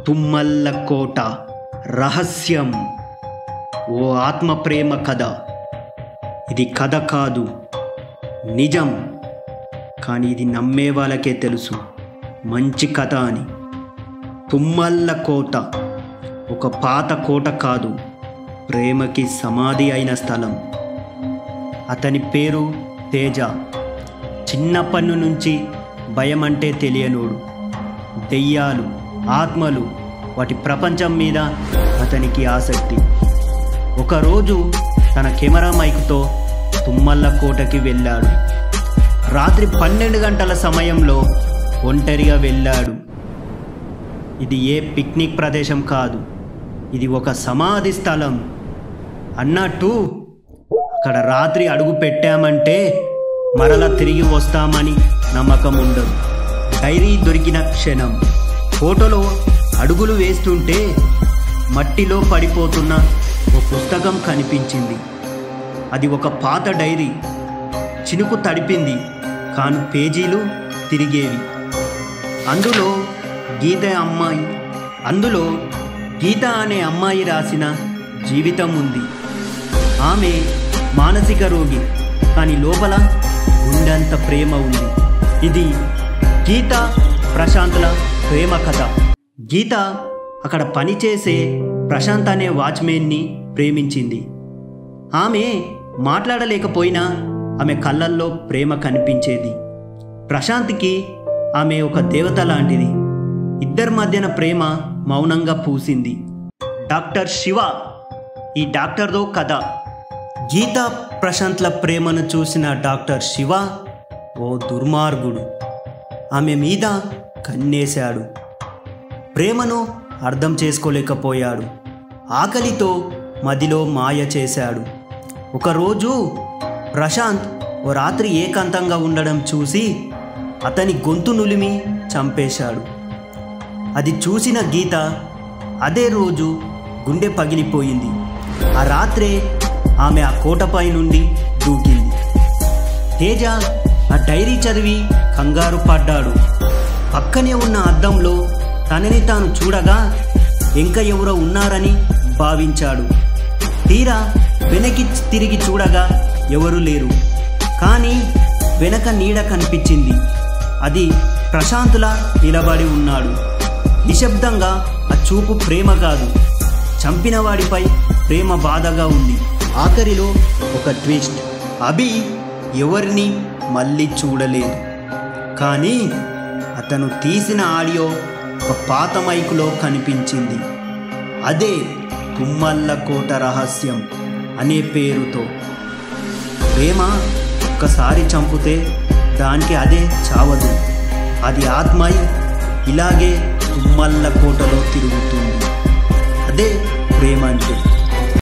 తుమ్మల్ల కోట రహస్యం. ఓ ఆత్మ ప్రేమ కథ. ఇది కథ కాదు, నిజం. కానీ ఇది నమ్మే వాళ్ళకే తెలుసు మంచి కథ అని. తుమ్మల్ల కోట ఒక పాత కోట కాదు, ప్రేమకి సమాధి అయిన స్థలం. అతని పేరు తేజ. చిన్నప్పటి నుంచి భయం అంటే తెలియనోడు. దెయ్యాలు, ఆత్మలు, వాటి ప్రపంచం మీద అతనికి ఆసక్తి. ఒకరోజు తన కెమెరా మైక్తో తుమ్మల్ల కోటకి వెళ్ళాడు. రాత్రి 12 గంటల సమయంలో ఒంటరిగా వెళ్ళాడు. ఇది ఏ పిక్నిక్ ప్రదేశం కాదు, ఇది ఒక సమాధి స్థలం. అన్నట్టు అక్కడ రాత్రి అడుగు పెట్టామంటే మరలా తిరిగి వస్తామని నమ్మకం ఉండదు. డైరీ దొరికిన క్షణం. ఫోటోలో అడుగులు వేస్తుంటే మట్టిలో పడిపోతున్న ఒక పుస్తకం కనిపించింది. అది ఒక పాత డైరీ. చినుకు తడిపింది, కాను పేజీలు తిరిగేవి. అందులో గీత అనే అమ్మాయి రాసిన జీవితం ఉంది. ఆమె మానసిక రోగి, కానీ లోపల గుండెంత ప్రేమ ఉంది. ఇది గీత ప్రశాంత్ల ప్రేమ కథ. గీత అక్కడ పనిచేసే ప్రశాంత్ అనే వాచ్మెన్ని ప్రేమించింది. ఆమె మాట్లాడలేకపోయినా ఆమె కళ్ళల్లో ప్రేమ కనిపించేది. ప్రశాంత్కి ఆమె ఒక దేవత లాంటిది. ఇద్దరి మధ్యన ప్రేమ మౌనంగా పూసింది. డాక్టర్ శివ ఈ డాక్టర్దో కథ. గీత ప్రశాంత్ల ప్రేమను చూసిన డాక్టర్ శివ ఓ దుర్మార్గుడు. ఆమె మీద కన్నేశాడు. ప్రేమను అర్థం చేసుకోలేకపోయాడు. ఆకలితో మదిలో మాయ చేశాడు. ఒకరోజు ప్రశాంత్ ఓ రాత్రి ఏకాంతంగా ఉండడం చూసి అతని గొంతు నులిమి చంపేశాడు. అది చూసిన గీత అదే రోజు గుండె పగిలిపోయింది. ఆ రాత్రే ఆమె ఆ కోటపై నుండి దూకింది. తేజ ఆ డైరీ చదివి కంగారు పడ్డాడు. పక్కనే ఉన్న అద్దంలో తనని తాను చూడగా ఇంకా ఎవరో ఉన్నారని భావించాడు. తీరా వెనక్కి తిరిగి చూడగా ఎవరూ లేరు. కానీ వెనక నీడ కనిపించింది. అది ప్రశాంత్లా నిలబడి ఉన్నాడు. నిశ్శబ్దంగా ఆ చూపు ప్రేమ కాదు, చంపిన వాడిపై ప్రేమ బాధగా ఉంది. ఆఖరిలో ఒక ట్విస్ట్. అభి ఎవరిని మళ్ళీ చూడలేదు. కానీ అతను తీసిన ఆడియో ఒక పాత మైకులో కనిపించింది. అదే తుమ్మల్ల కోట రహస్యం అనే పేరుతో. ప్రేమ ఒక్కసారి చంపితే దానికి అదే చావదు. అది ఆత్మై ఇలాగే తుమ్మల్ల కోటలో తిరుగుతుంది. అదే ప్రేమ అంటే.